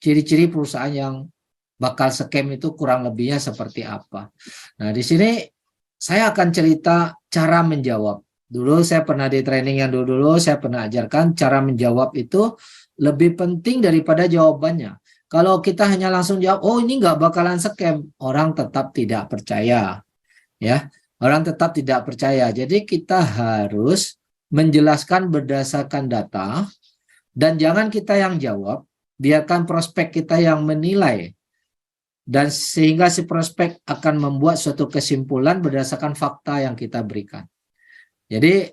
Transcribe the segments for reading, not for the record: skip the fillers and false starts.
ciri-ciri perusahaan yang bakal scam itu kurang lebihnya seperti apa. Nah, di sini saya akan cerita cara menjawab. Dulu saya pernah di training yang dulu saya pernah ajarkan cara menjawab itu lebih penting daripada jawabannya. Kalau kita hanya langsung jawab, oh ini nggak bakalan scam, orang tetap tidak percaya. Ya, orang tetap tidak percaya. Jadi kita harus menjelaskan berdasarkan data dan jangan kita yang jawab, biarkan prospek kita yang menilai. Dan sehingga si prospek akan membuat suatu kesimpulan berdasarkan fakta yang kita berikan. Jadi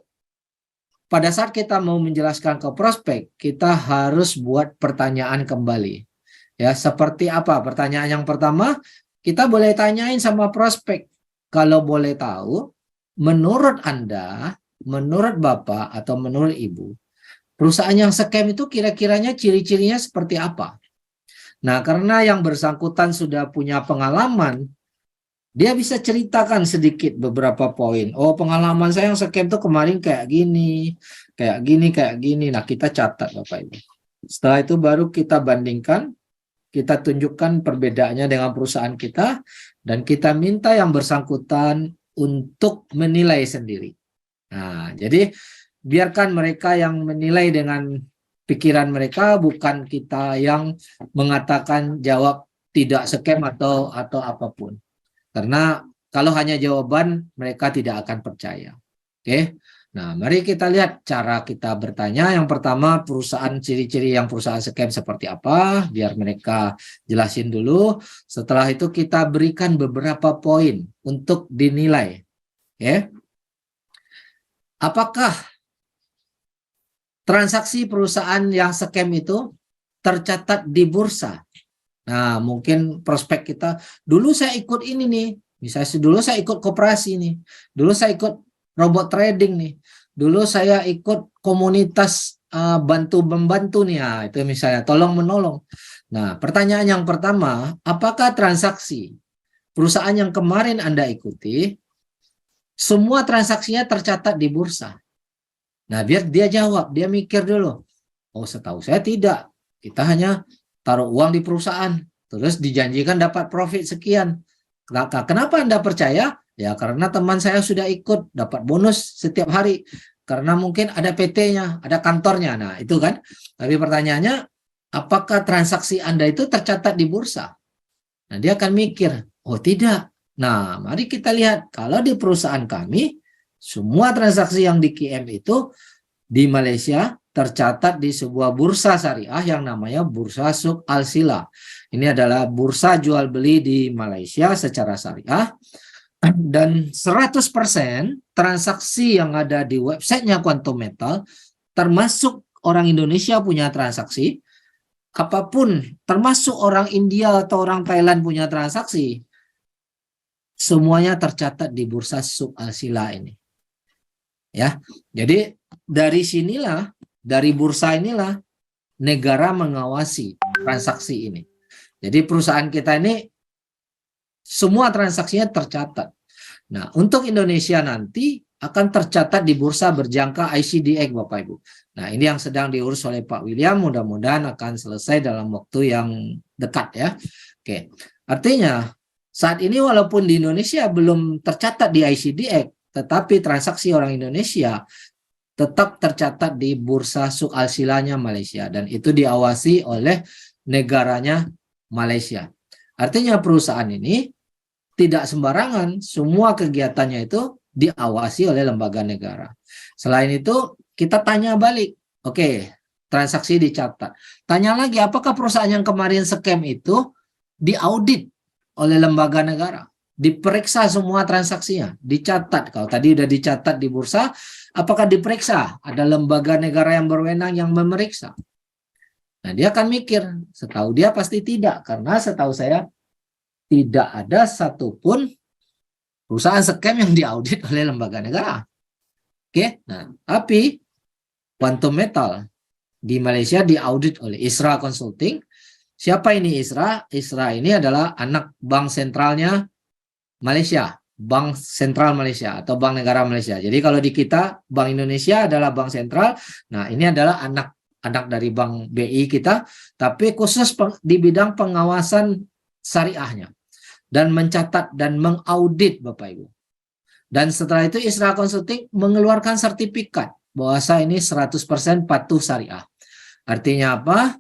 pada saat kita mau menjelaskan ke prospek, kita harus buat pertanyaan kembali. Ya, seperti apa? Pertanyaan yang pertama, kita boleh tanyain sama prospek. Kalau boleh tahu, menurut Anda, menurut Bapak atau menurut Ibu, perusahaan yang scam itu kira-kiranya ciri-cirinya seperti apa? Nah, karena yang bersangkutan sudah punya pengalaman, dia bisa ceritakan sedikit beberapa poin. Oh, pengalaman saya yang scam itu kemarin kayak gini, kayak gini, kayak gini. Nah, kita catat Bapak Ibu. Setelah itu baru kita bandingkan, kita tunjukkan perbedaannya dengan perusahaan kita, dan kita minta yang bersangkutan untuk menilai sendiri. Nah, jadi biarkan mereka yang menilai dengan pikiran mereka, bukan kita yang mengatakan jawab tidak scam atau apapun. Karena kalau hanya jawaban, mereka tidak akan percaya. Oke. Nah, mari kita lihat cara kita bertanya. Yang pertama, perusahaan, ciri-ciri yang perusahaan scam seperti apa, biar mereka jelasin dulu. Setelah itu kita berikan beberapa poin untuk dinilai. Oke. Apakah transaksi perusahaan yang scam itu tercatat di bursa? Nah, mungkin prospek kita, dulu saya ikut ini nih, misalnya dulu saya ikut koperasi nih, dulu saya ikut robot trading nih, dulu saya ikut komunitas bantu-membantu nih, ya, itu misalnya tolong-menolong. Nah, pertanyaan yang pertama, apakah transaksi perusahaan yang kemarin Anda ikuti, semua transaksinya tercatat di bursa? Nah, biar dia jawab, dia mikir dulu. Oh, setahu saya tidak. Kita hanya taruh uang di perusahaan, terus dijanjikan dapat profit sekian. Kenapa Anda percaya? Ya, karena teman saya sudah ikut, dapat bonus setiap hari. Karena mungkin ada PT-nya, ada kantornya. Nah, itu kan. Tapi pertanyaannya, apakah transaksi Anda itu tercatat di bursa? Nah, dia akan mikir, oh tidak. Nah, mari kita lihat, kalau di perusahaan kami, semua transaksi yang di QM itu di Malaysia tercatat di sebuah bursa syariah yang namanya Bursa Suk Al-Sila. Ini adalah bursa jual beli di Malaysia secara syariah. Dan 100% transaksi yang ada di websitenya Quantum Metal, termasuk orang Indonesia punya transaksi, apapun, termasuk orang India atau orang Thailand punya transaksi, semuanya tercatat di Bursa Suk Al-Sila ini. Ya, jadi dari sinilah, dari bursa inilah negara mengawasi transaksi ini. Jadi perusahaan kita ini semua transaksinya tercatat. Nah, untuk Indonesia nanti akan tercatat di bursa berjangka ICDX, Bapak Ibu. Nah, ini yang sedang diurus oleh Pak William, mudah-mudahan akan selesai dalam waktu yang dekat ya. Oke, artinya saat ini walaupun di Indonesia belum tercatat di ICDX, tetapi transaksi orang Indonesia tetap tercatat di Bursa Suk Al-Silanya Malaysia, dan itu diawasi oleh negaranya Malaysia. Artinya perusahaan ini tidak sembarangan, semua kegiatannya itu diawasi oleh lembaga negara. Selain itu, kita tanya balik, oke, transaksi dicatat. Tanya lagi, apakah perusahaan yang kemarin scam itu diaudit oleh lembaga negara? Diperiksa semua transaksinya, dicatat. Kalau tadi udah dicatat di bursa, apakah diperiksa? Ada lembaga negara yang berwenang yang memeriksa. Nah, dia akan mikir, setahu dia pasti tidak, karena setahu saya tidak ada satupun perusahaan scam yang diaudit oleh lembaga negara. Oke, nah, tapi Quantum Metal di Malaysia diaudit oleh ISRA Consulting. Siapa ini ISRA? ISRA ini adalah anak bank sentralnya Malaysia, Bank Sentral Malaysia atau Bank Negara Malaysia. Jadi kalau di kita, Bank Indonesia adalah bank sentral. Nah, ini adalah anak anak dari Bank BI kita, tapi khusus di bidang pengawasan syariahnya dan mencatat dan mengaudit Bapak Ibu. Dan setelah itu Isra Consulting mengeluarkan sertifikat bahwa ini 100% patuh syariah. Artinya apa?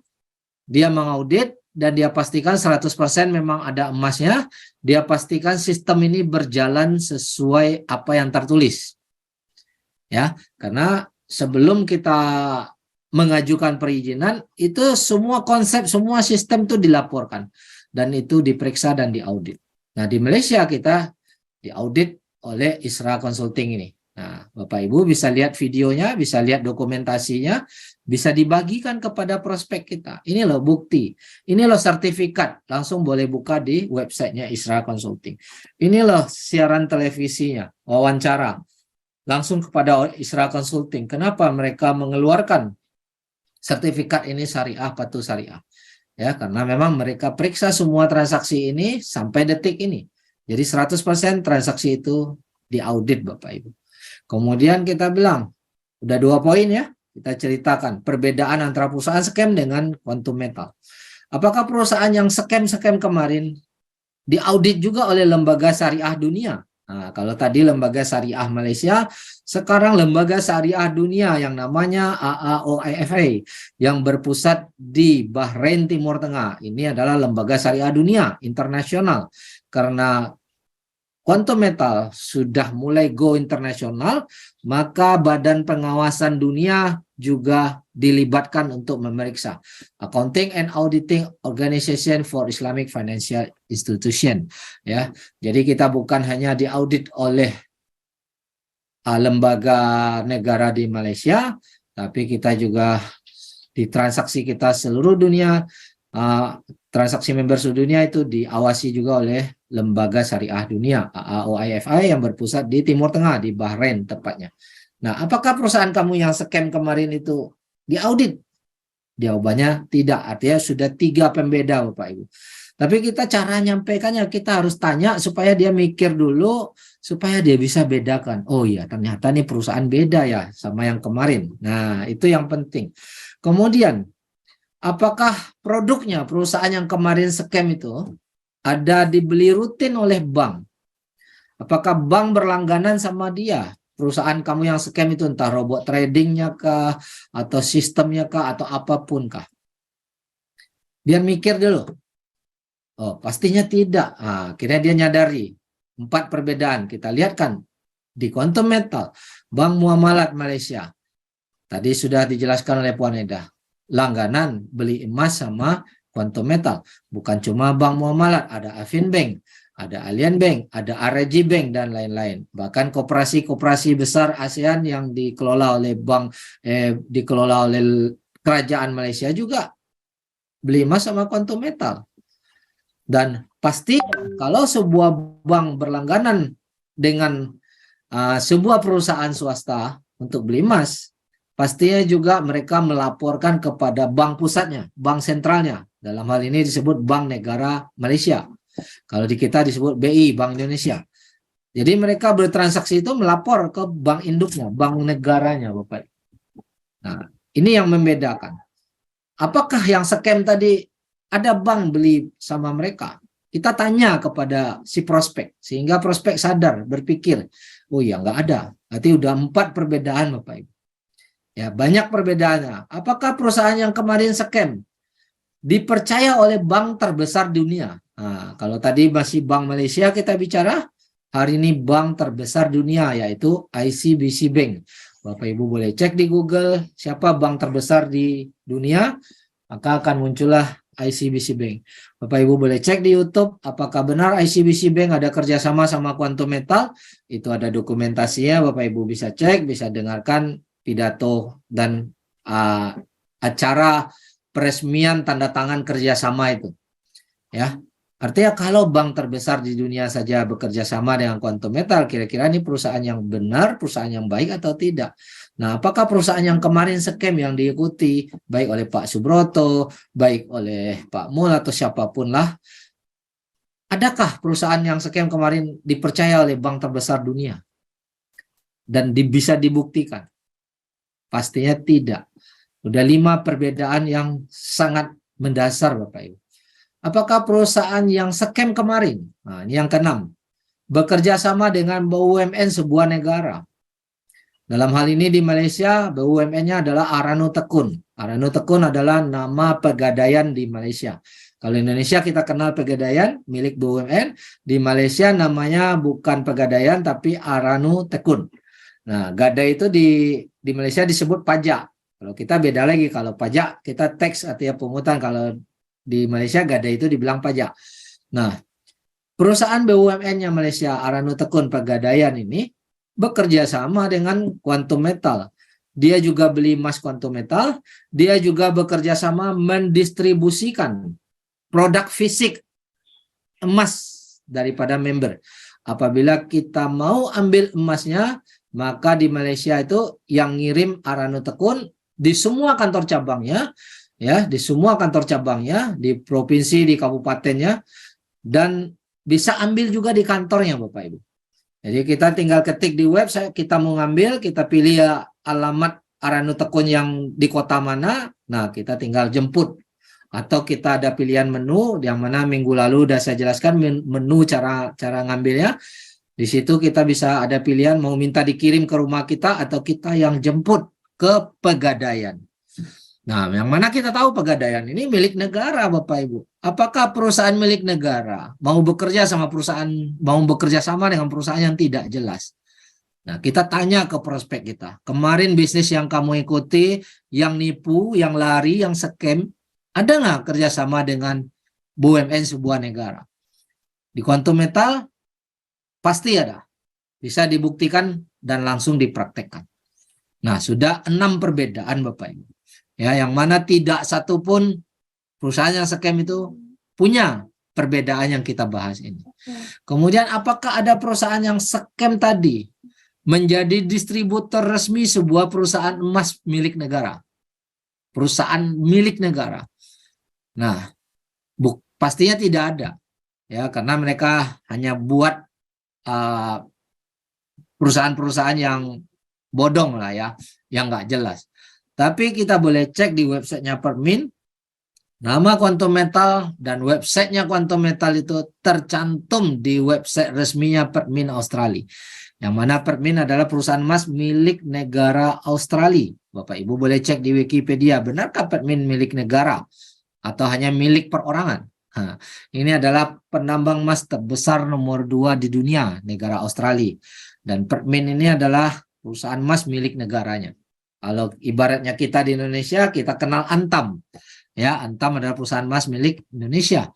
Dia mengaudit dan dia pastikan 100% memang ada emasnya, dia pastikan sistem ini berjalan sesuai apa yang tertulis. Ya, karena sebelum kita mengajukan perizinan, itu semua konsep, semua sistem itu dilaporkan dan itu diperiksa dan diaudit. Nah, di Malaysia kita diaudit oleh Isra Consulting ini. Nah, Bapak Ibu bisa lihat videonya, bisa lihat dokumentasinya, bisa dibagikan kepada prospek kita. Ini loh bukti, ini loh sertifikat, langsung boleh buka di websitenya Isra Consulting. Ini loh siaran televisinya, wawancara, langsung kepada Isra Consulting. Kenapa mereka mengeluarkan sertifikat ini syariah, patuh syariah? Ya, karena memang mereka periksa semua transaksi ini sampai detik ini. Jadi 100% transaksi itu diaudit Bapak Ibu. Kemudian kita bilang, udah 2 poin ya, kita ceritakan perbedaan antara perusahaan scam dengan quantum metal. Apakah perusahaan yang scam kemarin diaudit juga oleh lembaga syariah dunia? Nah, kalau tadi lembaga syariah Malaysia, sekarang lembaga syariah dunia yang namanya AAOIFA yang berpusat di Bahrain Timur Tengah. Ini adalah lembaga syariah dunia internasional. Karena quantum metal sudah mulai go internasional, maka Badan Pengawasan Dunia juga dilibatkan untuk memeriksa. Accounting and Auditing Organization for Islamic Financial Institution. Ya, jadi kita bukan hanya diaudit oleh lembaga negara di Malaysia, tapi kita juga di transaksi kita seluruh dunia, transaksi member seluruh dunia itu diawasi juga oleh lembaga syariah dunia AAOIFA yang berpusat di Timur Tengah, di Bahrain tepatnya. Nah, apakah perusahaan kamu yang scam kemarin itu diaudit? Jawabannya tidak, artinya sudah 3 pembeda Bapak Ibu. Tapi kita cara nyampaikannya kita harus tanya supaya dia mikir dulu, supaya dia bisa bedakan. Oh iya, ternyata nih perusahaan beda ya sama yang kemarin. Nah, itu yang penting. Kemudian, apakah produknya perusahaan yang kemarin scam itu ada dibeli rutin oleh bank? Apakah bank berlangganan sama dia? Perusahaan kamu yang scam itu entah robot tradingnya kah, atau sistemnya kah, atau apapun kah? Dia mikir dulu. Oh, pastinya tidak. Nah, akhirnya dia nyadari 4 perbedaan. Kita lihat kan di quantum metal, Bank Muamalat Malaysia. Tadi sudah dijelaskan oleh Puan Eda. Langganan beli emas sama quantum metal. Bukan cuma Bank Muamalat, ada Afinbank, ada Allianz Bank, ada RRG Bank, dan lain-lain. Bahkan koperasi-koperasi besar ASEAN yang dikelola oleh dikelola oleh kerajaan Malaysia juga beli emas sama quantum metal. Dan pasti kalau sebuah bank berlangganan dengan sebuah perusahaan swasta untuk beli emas, pastinya juga mereka melaporkan kepada bank pusatnya, bank sentralnya. Dalam hal ini disebut Bank Negara Malaysia. Kalau di kita disebut BI, Bank Indonesia. Jadi mereka bertransaksi itu melapor ke bank induknya, bank negaranya, Bapak. Nah, ini yang membedakan. Apakah yang scam tadi ada bank beli sama mereka? Kita tanya kepada si prospek, sehingga prospek sadar, berpikir, oh iya nggak ada. Berarti udah 4 perbedaan Bapak Ibu. Ya, banyak perbedaannya. Apakah perusahaan yang kemarin scam dipercaya oleh bank terbesar dunia? Nah, kalau tadi masih Bank Malaysia kita bicara, hari ini bank terbesar dunia yaitu ICBC Bank. Bapak Ibu boleh cek di Google siapa bank terbesar di dunia, maka akan muncullah ICBC Bank. Bapak Ibu boleh cek di YouTube apakah benar ICBC Bank ada kerjasama sama Quantum Metal. Itu ada dokumentasinya, Bapak Ibu bisa cek, bisa dengarkan pidato dan acara peresmian tanda tangan kerjasama itu. Ya, artinya kalau bank terbesar di dunia saja bekerja sama dengan Quantum Metal, kira-kira ini perusahaan yang benar, perusahaan yang baik atau tidak? Nah, apakah perusahaan yang kemarin scam yang diikuti, baik oleh Pak Subroto, baik oleh Pak Mul atau siapapun lah, adakah perusahaan yang scam kemarin dipercaya oleh bank terbesar dunia? Dan bisa dibuktikan? Pastinya tidak. Udah 5 perbedaan yang sangat mendasar Bapak Ibu. Apakah perusahaan yang scam kemarin? Nah, ini yang keenam. Bekerja sama dengan BUMN sebuah negara. Dalam hal ini di Malaysia, BUMN-nya adalah Arano Tekun. Arano Tekun adalah nama pegadaian di Malaysia. Kalau Indonesia kita kenal pegadaian milik BUMN, di Malaysia namanya bukan pegadaian tapi Arano Tekun. Nah, gadai itu di Malaysia disebut pajak. Kalau kita beda lagi, kalau pajak kita tax artinya pungutan, kalau di Malaysia gadai itu dibilang pajak. Nah, perusahaan BUMN-nya Malaysia Arano Tekun Pegadaian ini bekerja sama dengan Quantum Metal. Dia juga beli emas Quantum Metal, dia juga bekerja sama mendistribusikan produk fisik emas daripada member. Apabila kita mau ambil emasnya, maka di Malaysia itu yang ngirim Arano Tekun di semua kantor cabangnya, ya, di semua kantor cabangnya, di provinsi, di kabupatennya, dan bisa ambil juga di kantornya Bapak Ibu. Jadi kita tinggal ketik di website, kita mau ngambil, kita pilih ya alamat Arano Tekun yang di kota mana, nah kita tinggal jemput. Atau kita ada pilihan menu, yang mana minggu lalu udah saya jelaskan menu cara ngambilnya. Di situ kita bisa ada pilihan mau minta dikirim ke rumah kita atau kita yang jemput ke Pegadaian. Nah, yang mana kita tahu Pegadaian ini milik negara, Bapak Ibu. Apakah perusahaan milik negara mau bekerja sama dengan perusahaan yang tidak jelas? Nah, kita tanya ke prospek kita. Kemarin bisnis yang kamu ikuti, yang nipu, yang lari, yang scam, ada nggak kerjasama dengan BUMN sebuah negara? Di Quantum Metal pasti ada. Bisa dibuktikan dan langsung dipraktekkan. Nah, sudah 6 perbedaan Bapak Ibu. Ya, yang mana tidak satu pun perusahaan yang scam itu punya perbedaan yang kita bahas ini. Kemudian apakah ada perusahaan yang scam tadi menjadi distributor resmi sebuah perusahaan emas milik negara? Perusahaan milik negara. Nah, pastinya tidak ada. Ya, karena mereka hanya buat perusahaan-perusahaan yang bodong lah ya, yang nggak jelas. Tapi kita boleh cek di websitenya Permin, nama Quantum Metal dan websitenya Quantum Metal itu tercantum di website resminya Permin Australia. Yang mana Permin adalah perusahaan emas milik negara Australia. Bapak Ibu boleh cek di Wikipedia, benarkah Permin milik negara atau hanya milik perorangan? Nah, ini adalah penambang emas terbesar nomor 2 di dunia, negara Australia. Dan Permin ini adalah perusahaan emas milik negaranya. Kalau ibaratnya kita di Indonesia, kita kenal Antam. Ya, Antam adalah perusahaan emas milik Indonesia.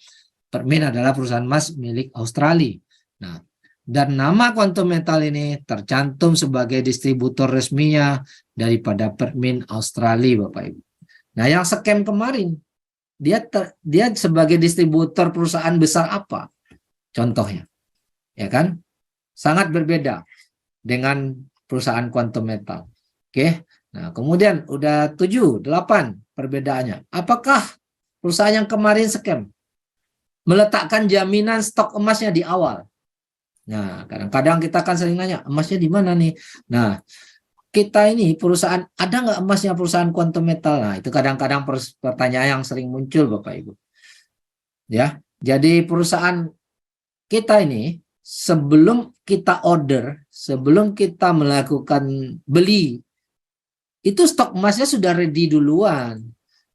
Permin adalah perusahaan emas milik Australia. Nah, dan nama Quantum Metal ini tercantum sebagai distributor resminya daripada Permin Australia, Bapak Ibu. Nah, yang scam kemarin, dia sebagai distributor perusahaan besar apa? Contohnya, ya kan? Sangat berbeda dengan perusahaan Quantum Metal. Oke. Nah, kemudian udah 7, 8 perbedaannya. Apakah perusahaan yang kemarin scam meletakkan jaminan stok emasnya di awal? Nah, kadang-kadang kita akan sering nanya, emasnya di mana nih? Nah, kita ini perusahaan, ada nggak emasnya perusahaan Quantum Metal? Nah, itu kadang-kadang pertanyaan yang sering muncul, Bapak Ibu. Ya, jadi perusahaan kita ini sebelum kita order, sebelum kita melakukan beli, itu stok emasnya sudah ready duluan.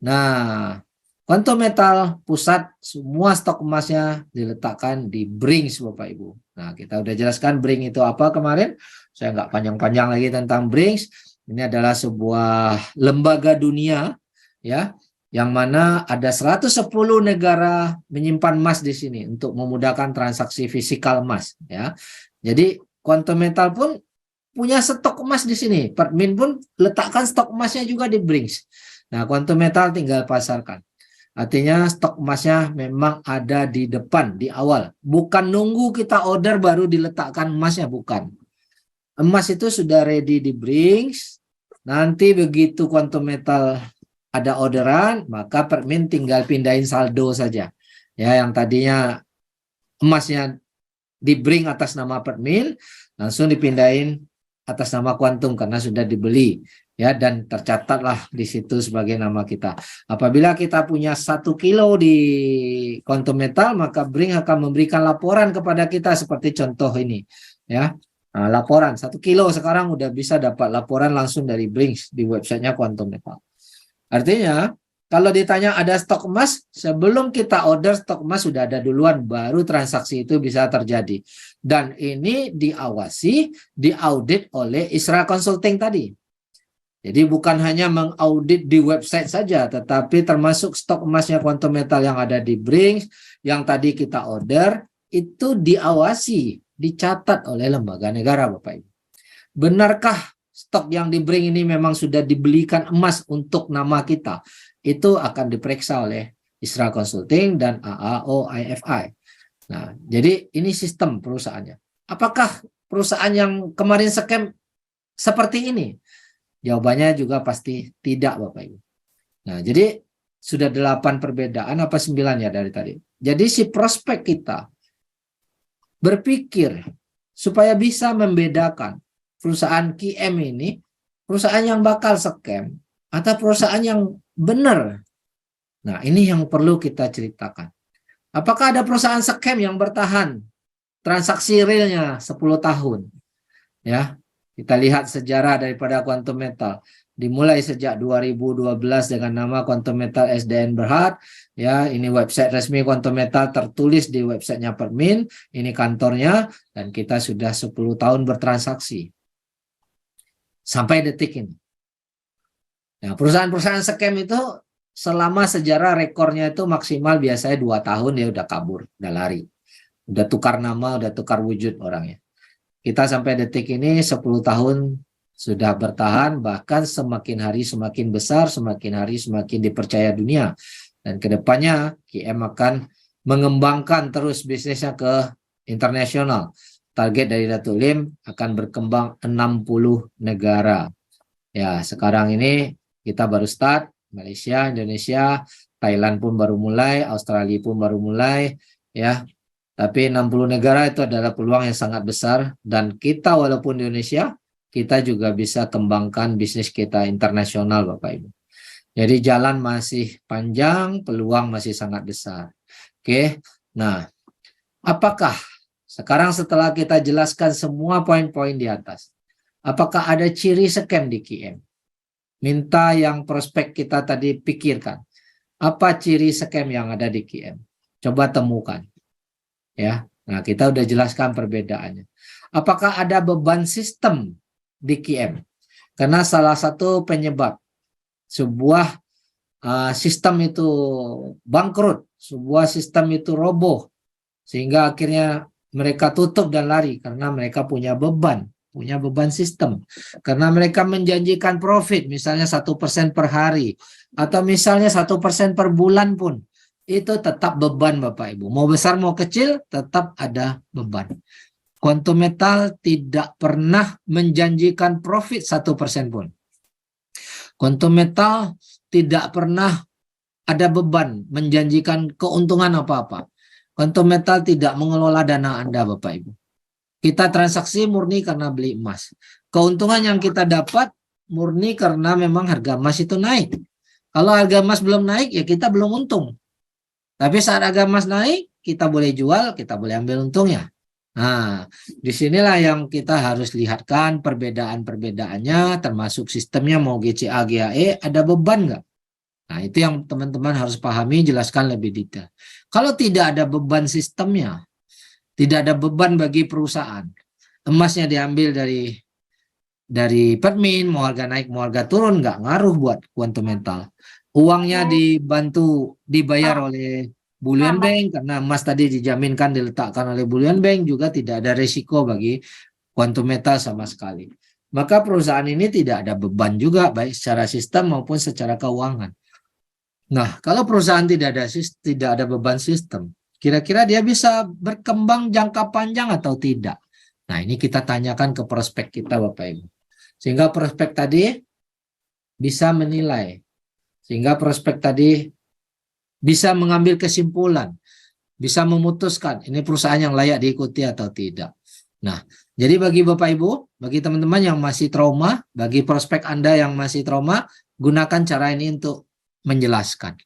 Nah, Quantum Metal pusat semua stok emasnya diletakkan di Brinks, Bapak Ibu. Nah, kita udah jelaskan Brinks itu apa kemarin. Saya nggak panjang-panjang lagi tentang Brinks. Ini adalah sebuah lembaga dunia, ya, yang mana ada 110 negara menyimpan emas di sini untuk memudahkan transaksi fisikal emas, ya. Jadi Quantum Metal pun punya stok emas di sini. Permin pun letakkan stok emasnya juga di Brinks. Nah, Quantum Metal tinggal pasarkan. Artinya stok emasnya memang ada di depan, di awal. Bukan nunggu kita order baru diletakkan emasnya, bukan. Emas itu sudah ready di Brinks. Nanti begitu Quantum Metal ada orderan, maka Permin tinggal pindahin saldo saja. Ya, yang tadinya emasnya di Brinks atas nama Permin, langsung dipindahin atas nama Quantum karena sudah dibeli. ya, dan tercatatlah di situ sebagai nama kita. Apabila kita punya 1 kilo di Quantum Metal, maka Bring akan memberikan laporan kepada kita seperti contoh ini, ya. Nah, laporan 1 kilo sekarang udah bisa dapat laporan langsung dari Bring di websitenya Quantum Metal. Artinya kalau ditanya ada stok emas, sebelum kita order stok emas sudah ada duluan, baru transaksi itu bisa terjadi. Dan ini diawasi, diaudit oleh Isra Consulting tadi. Jadi bukan hanya mengaudit di website saja, tetapi termasuk stok emasnya Quantum Metal yang ada di Bring, yang tadi kita order, itu diawasi, dicatat oleh lembaga negara, Bapak Ibu. Benarkah stok yang di Bring ini memang sudah dibelikan emas untuk nama kita? Itu akan diperiksa oleh Isra Consulting dan AAO IFI. Nah, jadi ini sistem perusahaannya. Apakah perusahaan yang kemarin scam seperti ini? Jawabannya juga pasti tidak, Bapak Ibu. Nah, jadi sudah 8 perbedaan apa 9 ya dari tadi. Jadi si prospek kita berpikir supaya bisa membedakan perusahaan QM ini, perusahaan yang bakal scam atau perusahaan yang benar. Nah, ini yang perlu kita ceritakan. Apakah ada perusahaan scam yang bertahan transaksi realnya 10 tahun? Ya, kita lihat sejarah daripada Quantum Metal. Dimulai sejak 2012 dengan nama Quantum Metal SDN Berhad. Ya, ini website resmi Quantum Metal tertulis di websitenya Permin. Ini kantornya dan kita sudah 10 tahun bertransaksi. Sampai detik ini. Nah, perusahaan-perusahaan scam itu selama sejarah rekornya itu maksimal biasanya 2 tahun dia udah kabur, udah lari. Udah tukar nama, udah tukar wujud orangnya. Kita sampai detik ini 10 tahun sudah bertahan, bahkan semakin hari semakin besar, semakin hari semakin dipercaya dunia. Dan kedepannya QM akan mengembangkan terus bisnisnya ke internasional. Target dari Datuk Lim akan berkembang 60 negara. Ya, sekarang ini kita baru start, Malaysia, Indonesia, Thailand pun baru mulai, Australia pun baru mulai, ya. Tapi 60 negara itu adalah peluang yang sangat besar dan kita walaupun di Indonesia, kita juga bisa kembangkan bisnis kita internasional, Bapak Ibu. Jadi jalan masih panjang, peluang masih sangat besar. Oke. Nah, apakah sekarang setelah kita jelaskan semua poin-poin di atas, apakah ada ciri scam di QM? Minta yang prospek kita tadi pikirkan. Apa ciri scam yang ada di QM? Coba temukan. Ya. Nah, kita udah jelaskan perbedaannya. Apakah ada beban sistem di QM? Karena salah satu penyebab sebuah sistem itu bangkrut, sebuah sistem itu roboh, sehingga akhirnya mereka tutup dan lari karena mereka punya beban sistem. Karena mereka menjanjikan profit, misalnya 1% per hari, atau misalnya 1% per bulan pun, itu tetap beban Bapak Ibu. Mau besar mau kecil, tetap ada beban. Quantum Metal tidak pernah menjanjikan profit 1% pun. Quantum Metal tidak pernah ada beban menjanjikan keuntungan apa-apa. Quantum Metal tidak mengelola dana Anda, Bapak Ibu. Kita transaksi murni karena beli emas. Keuntungan yang kita dapat murni karena memang harga emas itu naik. Kalau harga emas belum naik, ya kita belum untung. Tapi saat harga emas naik, kita boleh jual, kita boleh ambil untungnya. Nah, disinilah yang kita harus lihatkan perbedaan-perbedaannya, termasuk sistemnya mau GCA, GAE, ada beban nggak? Nah, itu yang teman-teman harus pahami, jelaskan lebih detail. Kalau tidak ada beban sistemnya, tidak ada beban bagi perusahaan. Emasnya diambil dari Permin, mau harga naik, mau harga turun, nggak ngaruh buat Quantum Metal. Uangnya dibantu dibayar oleh Bullion Bank, karena emas tadi dijaminkan diletakkan oleh Bullion Bank, juga tidak ada risiko bagi Quantum Metal sama sekali. Maka perusahaan ini tidak ada beban juga, baik secara sistem maupun secara keuangan. Nah, kalau perusahaan tidak ada beban sistem, kira-kira dia bisa berkembang jangka panjang atau tidak? Nah, ini kita tanyakan ke prospek kita, Bapak Ibu. Sehingga prospek tadi bisa menilai. Sehingga prospek tadi bisa mengambil kesimpulan. Bisa memutuskan ini perusahaan yang layak diikuti atau tidak. Nah, Jadi bagi Bapak Ibu, bagi teman-teman yang masih trauma, bagi prospek Anda yang masih trauma, gunakan cara ini untuk menjelaskan.